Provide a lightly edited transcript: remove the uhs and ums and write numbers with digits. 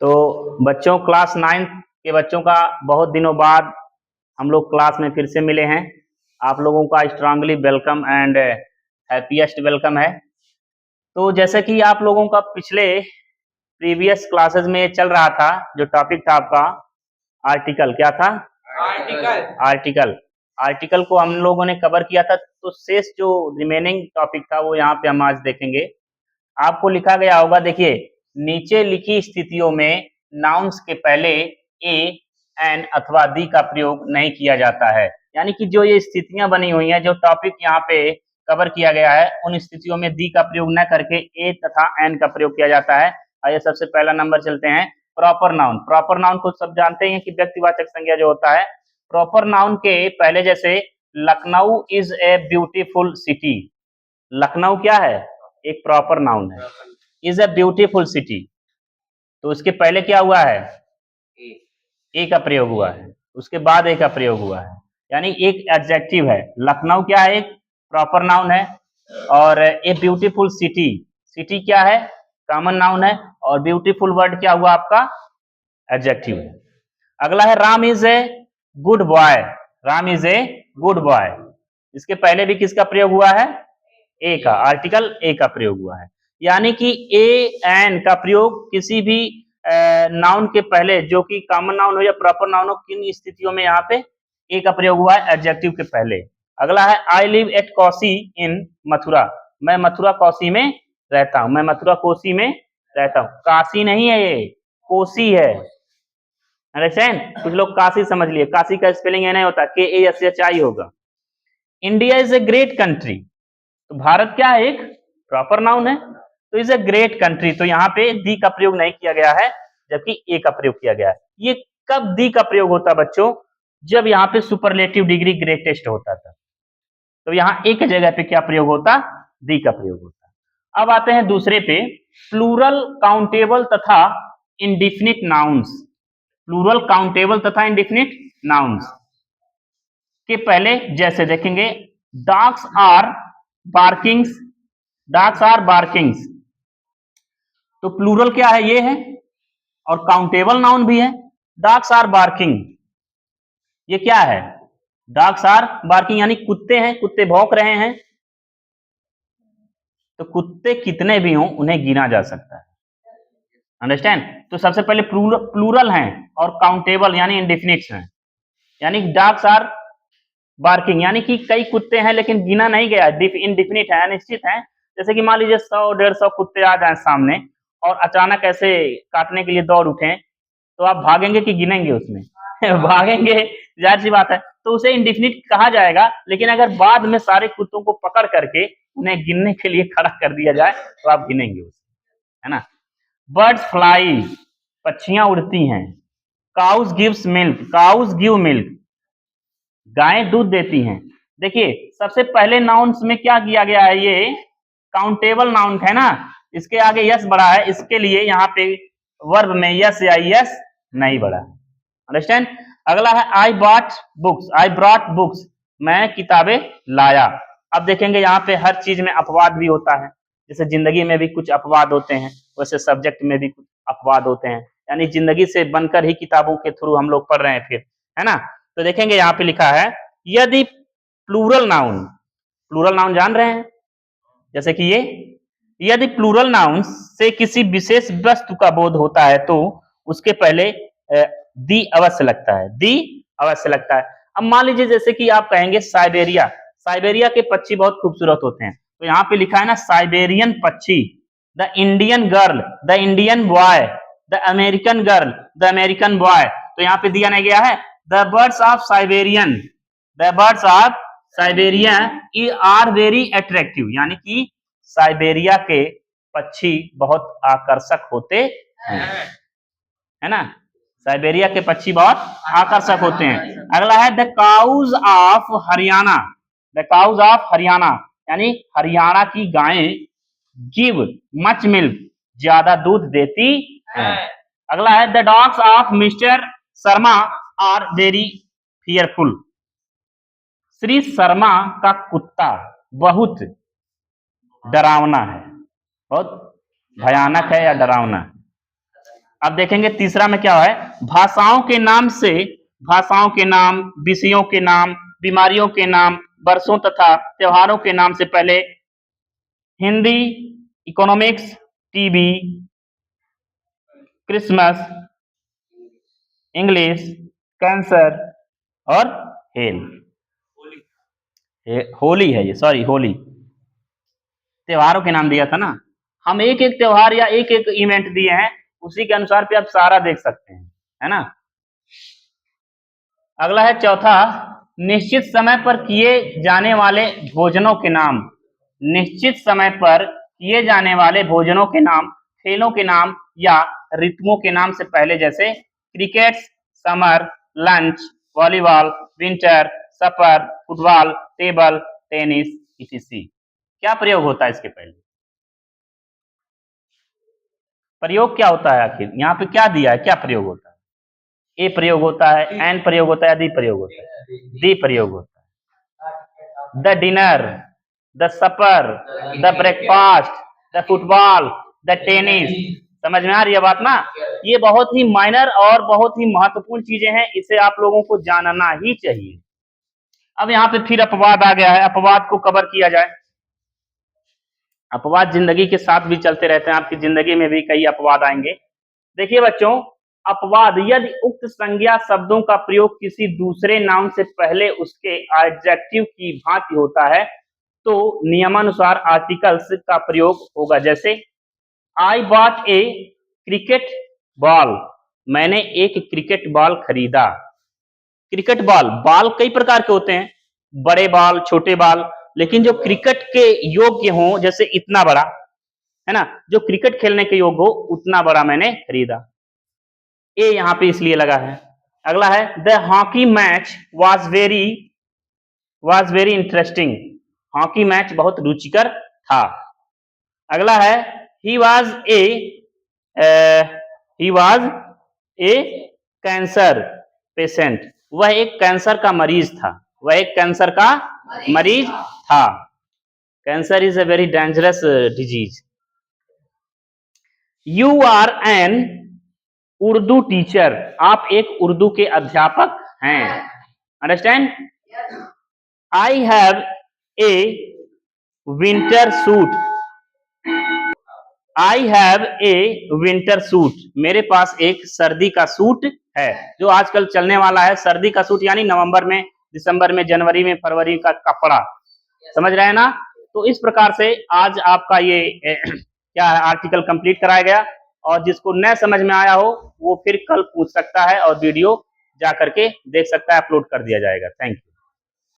तो बच्चों, class 9th के बच्चों का बहुत दिनों बाद हम लोग क्लास में फिर से मिले हैं। आप लोगों का strongly welcome and happiest welcome है। तो जैसे कि आप लोगों का पिछले प्रीवियस क्लासेस में चल रहा था, जो टॉपिक था आपका आर्टिकल, क्या था? आर्टिकल को हम लोगों ने कवर किया था। तो शेष जो रिमेनिंग टॉपिक था वो यहाँ पे हम आज देखेंगे। आपको लिखा गया होगा, देखिए, नीचे लिखी स्थितियों में नाउन्स के पहले ए, एन अथवा दी का प्रयोग नहीं किया जाता है। यानी कि जो ये स्थितियां बनी हुई हैं, जो टॉपिक यहाँ पे कवर किया गया है, उन स्थितियों में दी का प्रयोग न करके ए तथा एन का प्रयोग किया जाता है। आइए सबसे पहला नंबर चलते हैं, प्रॉपर नाउन। प्रॉपर नाउन को सब जानते हैं कि व्यक्तिवाचक संज्ञा जो होता है। प्रॉपर नाउन के पहले जैसे Lucknow is a beautiful city. Lucknow क्या है? एक प्रॉपर नाउन है। इज ए ब्यूटीफुल सिटी, तो उसके पहले क्या हुआ है? ए का प्रयोग हुआ है, उसके बाद ए का प्रयोग हुआ है, यानी एक एडजेक्टिव है। लखनऊ क्या है? एक प्रॉपर नाउन है। और ए ब्यूटीफुल सिटी, सिटी क्या है? कॉमन नाउन है। और ब्यूटीफुल वर्ड क्या हुआ आपका? एडजेक्टिव है। अगला है Ram is a good boy. Ram is a good boy, इसके पहले भी किसका प्रयोग हुआ है? ए का, आर्टिकल ए का प्रयोग हुआ है। यानी कि ए एन का प्रयोग किसी भी नाउन के पहले, जो कि कॉमन नाउन हो या प्रॉपर नाउन हो, किन स्थितियों में यहाँ पे ए का प्रयोग हुआ है? एडजेक्टिव के पहले। अगला है आई लिव एट कौसी इन मथुरा। मैं मथुरा कौसी में रहता हूं। मैं मथुरा कोसी में रहता हूं। काशी नहीं है, ये कोसी है। अंडरस्टैंड? कुछ लोग काशी समझ लिए, काशी का स्पेलिंग ये नहीं होता, KASHI होगा। India is a great country, तो भारत क्या है? एक प्रॉपर नाउन है, तो इज ए ग्रेट कंट्री। तो यहाँ पे दी का प्रयोग नहीं किया गया है, जबकि ए का प्रयोग किया गया है। ये कब दी का प्रयोग होता बच्चों? जब यहाँ पे सुपरलेटिव डिग्री ग्रेटेस्ट होता था, तो यहाँ एक जगह पे क्या प्रयोग होता? दी का प्रयोग होता। अब आते हैं दूसरे पे, प्लूरल काउंटेबल तथा इंडिफिनिट नाउन्स। प्लूरल काउंटेबल तथा इंडिफिनिट नाउन्स के पहले जैसे देखेंगे, डॉग्स आर बार्किंग्स। डॉग्स आर बार्किंग्स, तो प्लूरल क्या है? ये है, और काउंटेबल नाउन भी है। डॉग्स आर बार्किंग, ये क्या है? डॉग्स आर बार्किंग, यानी कुत्ते हैं, कुत्ते भौंक रहे हैं। तो कुत्ते कितने भी हों, उन्हें गिना जा सकता है। अंडरस्टैंड? तो सबसे पहले प्लूरल हैं और काउंटेबल यानी इंडिफिनिट्स हैं। यानी डॉग्स आर बार्किंग, यानी कि कई कुत्ते हैं लेकिन गिना नहीं गया, इंडिफिनिट है, अनिश्चित है। जैसे कि मान लीजिए 100-150 कुत्ते आ जाए सामने और अचानक ऐसे काटने के लिए दौड़ उठे, तो आप भागेंगे कि गिनेंगे उसमें? भागेंगे, जाहिर सी बात है। तो उसे इंडिफिनिट कहा जाएगा। लेकिन अगर बाद में सारे कुत्तों को पकड़ करके उन्हें गिनने के लिए खड़ा कर दिया जाए, तो आप गिनेंगे उसे, है ना? बर्ड्स फ्लाई, पक्षियां उड़ती हैं। Cows gives milk, cows give milk, गायें दूध देती हैं। देखिए, सबसे पहले नाउन्स में क्या किया गया है? ये काउंटेबल नाउन है ना, इसके आगे यस बढ़ा है, इसके लिए यहाँ पे वर्ब में यस या यस नहीं बढ़ा। अंडरस्टैंड? अगला है I bought books, I brought books, मैं किताबें लाया। अब देखेंगे यहाँ पे हर चीज में अपवाद भी होता है। जैसे जिंदगी में भी कुछ अपवाद होते हैं, वैसे सब्जेक्ट में भी कुछ अपवाद होते हैं। यानी जिंदगी से बनकर ही किताबों के थ्रू हम लोग पढ़ रहे हैं फिर, है ना? तो देखेंगे यहाँ पे लिखा है, यदि प्लूरल नाउन, प्लूरल नाउन जान रहे हैं? जैसे कि ये, यदि प्लूरल नाउन से किसी विशेष वस्तु का बोध होता है तो उसके पहले दी अवश्य लगता है, दी अवश्य लगता है। अब मान लीजिए जैसे कि आप कहेंगे साइबेरिया, साइबेरिया के पक्षी बहुत खूबसूरत होते हैं, तो यहाँ पे लिखा है ना साइबेरियन पक्षी। The Indian girl, the Indian boy, the American girl, the American boy, तो यहाँ पे दिया नहीं गया है the birds of Siberian, the birds of Siberian are very attractive, यानी कि साइबेरिया के पक्षी बहुत आकर्षक होते हैं, है ना? साइबेरिया के पक्षी बहुत आकर्षक होते हैं। अगला है the cows of Haryana, the cows of Haryana, यानी हरियाणा की गायें गिव मच मिल्क, ज्यादा दूध देती हैं। अगला है the dogs of mister Sharma are very fearful, Shri Sharma का कुत्ता बहुत डरावना है, बहुत भयानक है या डरावना है। अब देखेंगे तीसरा में क्या है, भाषाओं के नाम से, भाषाओं के नाम, विषयों के नाम, बीमारियों के नाम, वर्षों तथा त्योहारों के नाम से पहले Hindi, economics, TB, Christmas, English, cancer और हेल, होली है ये, सॉरी होली, त्योहारों के नाम दिया था ना। हम एक एक त्योहार या एक एक इवेंट दिए हैं, उसी के अनुसार पे आप सारा देख सकते हैं, है ना। अगला है चौथा, निश्चित समय पर किए जाने वाले भोजनों के नाम, निश्चित समय पर किए जाने वाले भोजनों के नाम, खेलों के नाम या ऋतुओं के नाम से पहले, जैसे cricket, summer, lunch, volleyball, winter, सफर, फुटबॉल, टेबल टेनिस, etc। क्या प्रयोग होता है इसके पहले, प्रयोग क्या होता है आखिर, यहाँ पे क्या दिया है, क्या प्रयोग होता है, ए प्रयोग होता है, एन प्रयोग होता है, डी प्रयोग होता है, डी प्रयोग होता है। The dinner, the supper, the breakfast, the football, the tennis, समझ में आ रही है बात ना। ये बहुत ही माइनर और बहुत ही महत्वपूर्ण चीजें हैं, इसे आप लोगों को जानना ही चाहिए। अब यहाँ पे फिर अपवाद आ गया है, अपवाद को कवर किया जाए। अपवाद जिंदगी के साथ भी चलते रहते हैं, आपकी जिंदगी में भी कई अपवाद आएंगे। देखिए बच्चों, अपवाद यदि उक्त संज्ञा शब्दों का प्रयोग किसी दूसरे नाउन से पहले उसके एडजेक्टिव की भांति होता है तो नियमानुसार आर्टिकल्स का प्रयोग होगा। जैसे I bought A cricket ball, मैंने एक क्रिकेट बॉल खरीदा। क्रिकेट बॉल, बॉल कई प्रकार के होते हैं, बड़े बॉल, छोटे बॉल, लेकिन जो क्रिकेट के योग्य हो, जैसे इतना बड़ा, है ना, जो क्रिकेट खेलने के योग्य हो उतना बड़ा मैंने खरीदा। ए यहाँ पे इसलिए लगा है। अगला है the hockey match was very interesting, hockey match बहुत रुचिकर था। अगला है he was a cancer patient, वह एक कैंसर का मरीज था, वह एक कैंसर का मरीज था। Cancer is a very dangerous disease. You are an Urdu teacher, आप एक उर्दू के अध्यापक हैं। Understand. I have a winter suit, I have a winter suit, मेरे पास एक सर्दी का सूट है, जो आजकल चलने वाला है सर्दी का सूट, यानी नवंबर में, दिसंबर में, जनवरी में, फरवरी का कपड़ा, समझ रहे हैं ना। तो इस प्रकार से आज आपका ये क्या है, आर्टिकल कंप्लीट कराया गया, और जिसको न समझ में आया हो वो फिर कल पूछ सकता है और वीडियो जा करके देख सकता है, अपलोड कर दिया जाएगा। Thank you.